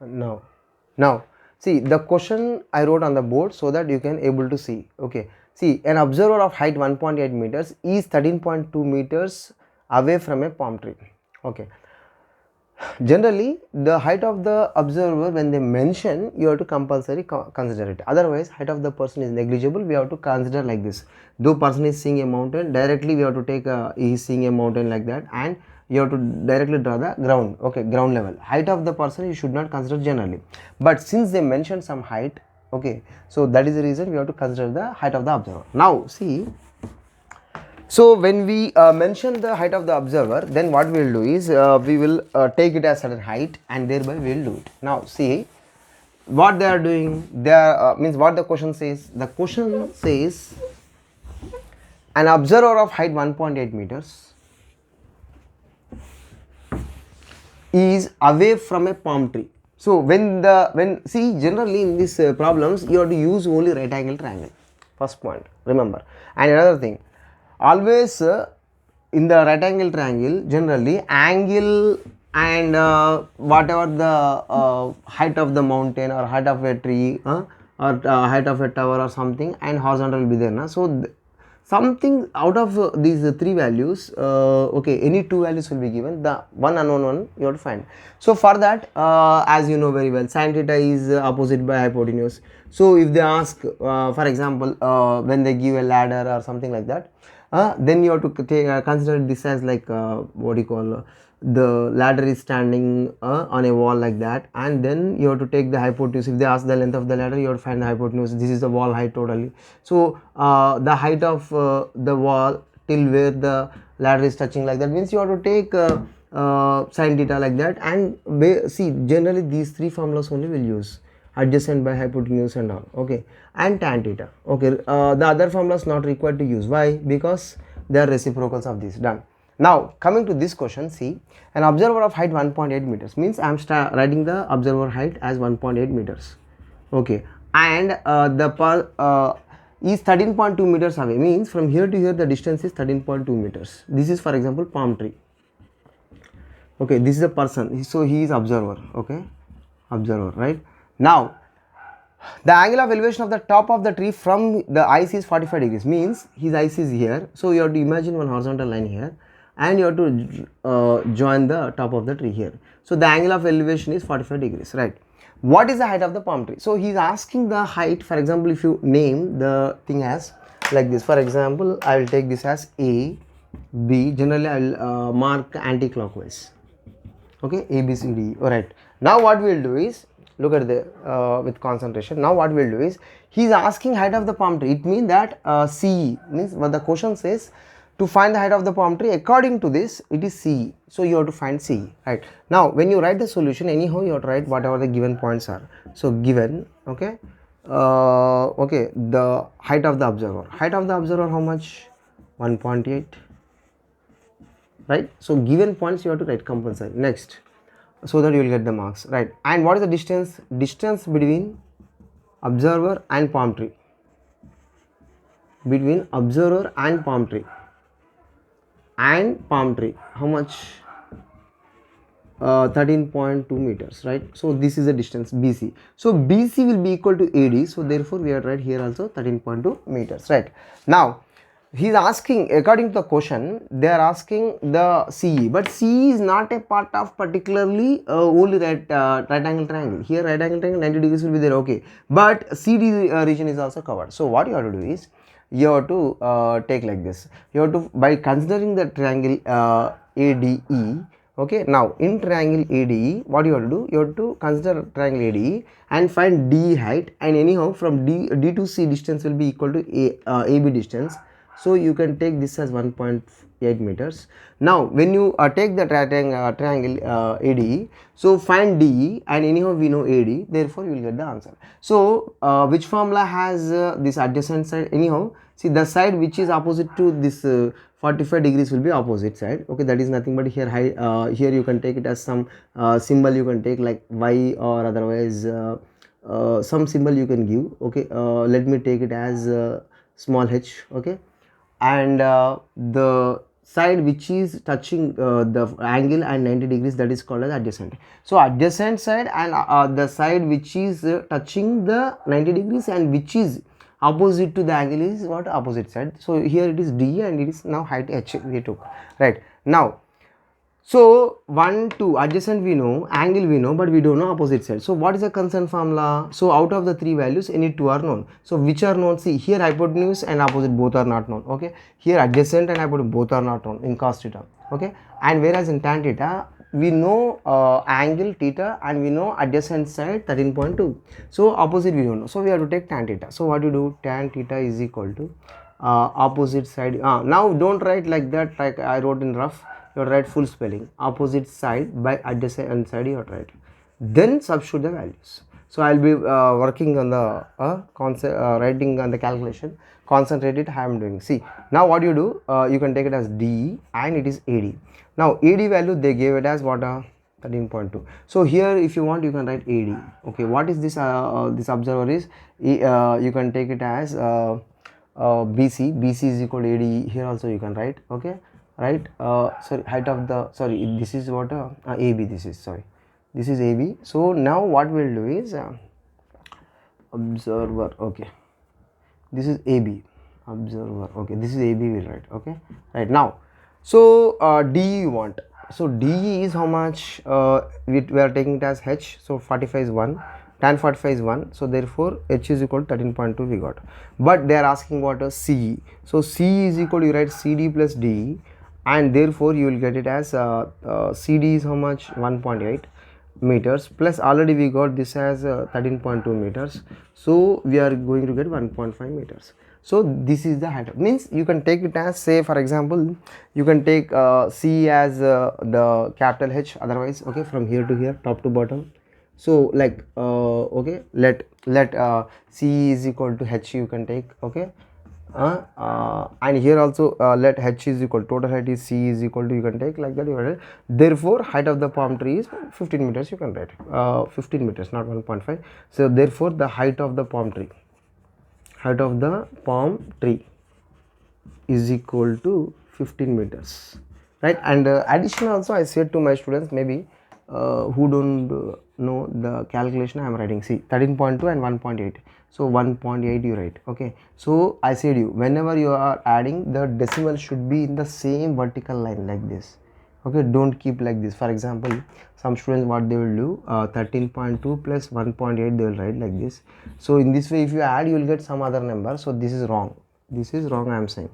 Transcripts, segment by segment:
Now see the question I wrote on the board so that you can able to see. Okay, see, an observer of height 1.8 meters is 13.2 meters away from a palm tree. Okay, generally the height of the observer, when they mention, you have to compulsory consider it, otherwise height of the person is negligible. We have to consider like this: though person is seeing a mountain, directly we have to take he is seeing a mountain like that, and you have to directly draw the ground. Okay, ground level height of the person you should not consider generally, but since they mention some height, okay, so that is the reason we have to consider the height of the observer. Now see, so when we mention the height of the observer, then what we will do is we will take it as certain height, and thereby we will do it. Now see what they are doing. They are means what the question says. The question says an observer of height 1.8 meters is away from a palm tree. So when see, generally in these problems you have to use only right angle triangle. First point, remember. And another thing, always in the right angle triangle, generally angle and whatever the height of the mountain or height of a tree or height of a tower or something, and horizontal will be there na. So something out of these three values, okay, any two values will be given, the one unknown one you have to find. So for that, as you know very well, sin theta is opposite by hypotenuse. So if they ask for example when they give a ladder or something like that, then you have to consider this as like what do you call, the ladder is standing on a wall like that, and then you have to take the hypotenuse. If they ask the length of the ladder, you have to find the hypotenuse. This is the wall height totally. So the height of the wall till where the ladder is touching like that, means you have to take sin theta like that. And see, generally these three formulas only will use: adjacent by hypotenuse and all, okay, and tan theta. Okay, the other formulas not required to use. Why? Because they are reciprocals of this. Done. Now coming to this question, see, an observer of height 1.8 meters means I am writing the observer height as 1.8 meters. Okay, and is 13.2 meters away, means from here to here the distance is 13.2 meters. This is for example palm tree. Okay, this is a person, so he is observer. Okay, observer, right? Now the angle of elevation of the top of the tree from the ice is 45 degrees, means his ice is here. So you have to imagine one horizontal line here, and you have to join the top of the tree here. So the angle of elevation is 45 degrees, right? What is the height of the palm tree? So he is asking the height. For example, if you name the thing as like this, for example, I will take this as A, B. Generally I will mark anti-clockwise. Okay, A, B, C, D. Alright. Now what we will do is, look at the with concentration. Now what we will do is, he is asking height of the palm tree. It means that CE means what the question says, to find the height of the palm tree. According to this, it is CE. So you have to find CE, right? Now when you write the solution, anyhow you have to write whatever the given points are. So given, okay, okay, the height of the observer. Height of the observer how much? 1.8. right? So given points you have to write compulsory. Next, so that you will get the marks, right? And what is the distance? Distance between observer and palm tree. Between observer and palm tree. And palm tree, how much? 13.2 meters, right? So this is the distance BC. So BC will be equal to AD. So therefore we are right here also 13.2 meters, right? Now he is asking, according to the question, they are asking the CE, but CE is not a part of particularly only right angle triangle. Here right angle triangle 90 degrees will be there, okay, but CD region is also covered. So what you have to do is, you have to take like this. You have to, by considering the triangle ADE. Okay, now in triangle ADE, what you have to do? You have to consider triangle ADE and find D height, and anyhow from D to C distance will be equal to AB distance. So you can take this as 1.8 meters. Now when you take the triangle ADE, so find DE, and anyhow we know AD, therefore you will get the answer. So which formula has this adjacent side? Anyhow, see the side which is opposite to this 45 degrees will be opposite side. Okay, that is nothing but here here you can take it as some symbol you can take like Y, or otherwise some symbol you can give. Okay, let me take it as small h. Okay, and the side which is touching the angle and 90 degrees, that is called as adjacent. So adjacent side and the side which is touching the 90 degrees and which is opposite to the angle is what? Opposite side. So here it is D and it is now height H we took, right? Now, so 1, 2 adjacent we know, angle we know, but we don't know opposite side. So what is the concern formula? So out of the 3 values, any 2 are known. So which are known? See, here hypotenuse and opposite both are not known. Okay, here adjacent and hypotenuse both are not known in cos theta. Okay, and whereas in tan theta we know angle theta and we know adjacent side 13.2. So opposite we don't know. So we have to take tan theta. So what you do? Tan theta is equal to opposite side. Now don't write like that, like I wrote in rough. You write full spelling, opposite side by adjacent side you write, then substitute the values. So I'll be working on the writing on the calculation, concentrate it I am doing. See, now what you do, you can take it as D and it is AD. Now AD value they gave it as what? 13.2. So here if you want you can write AD. Okay, what is this? This observer is you can take it as BC. BC is equal to AD. Here also you can write. Okay, right? Sorry, height of the, sorry, this is what? AB. This is, sorry, this is AB. So now what we'll do is observer. Okay, this is AB, observer. Okay, this is AB we'll write. Okay, right now. So DE you want. So DE is how much? We are taking it as H. So 45 is 1. Tan 45 is 1. So therefore H is equal to 13.2 we got. But they are asking what? CE. So CE is equal to, you write CD plus DE, and therefore you will get it as CD is how much? 1.8 meters, plus already we got this as 13.2 meters. So we are going to get 1.5 meters. So this is the height. Means you can take it as, say for example, you can take C as the capital H, otherwise, okay, from here to here, top to bottom. So like okay, let C is equal to H you can take. Okay, and here also let H is equal, total height is C is equal to, you can take like that, you write. Therefore height of the palm tree is 15 meters, you can write 15 meters, not 1.5. So therefore the height of the palm tree, is equal to 15 meters, right? And addition also I said to my students, maybe who don't know the calculation I am writing. See, 13.2 and 1.8. So 1.8 you write. Okay, so I said you, whenever you are adding, the decimal should be in the same vertical line like this. Okay, don't keep like this. For example, some students what they will do, 13.2 plus 1.8 they will write like this. So in this way if you add, you will get some other number. So this is wrong, I am saying.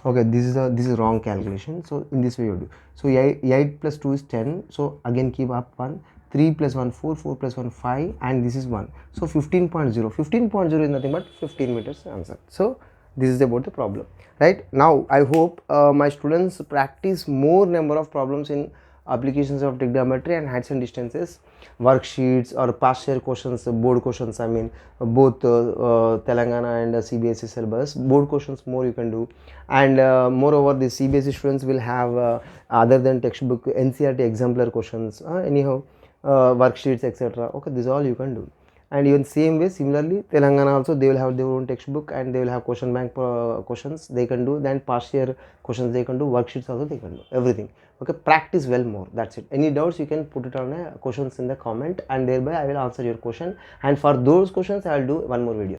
Okay, this is wrong calculation. So in this way you do. So 8 plus 2 is 10. So again keep up 1. 3 plus 1 4, 4 plus 1 5, and this is 1. So 15.0 is nothing but 15 meters answer. So this is about the problem, right? Now I hope my students practice more number of problems in applications of trigonometry and heights and distances, worksheets or past year questions, board questions. I mean both Telangana and CBSE syllabus board questions more you can do. And moreover the CBSE students will have other than textbook NCERT exemplar questions, anyhow worksheets etc. Okay, this is all you can do. And even same way, similarly Telangana also they will have their own textbook and they will have question bank questions they can do, then past year questions they can do, worksheets also they can do, everything. Okay, practice well more, that's it. Any doubts you can put it on questions in the comment, and thereby I will answer your question, and for those questions I will do one more video.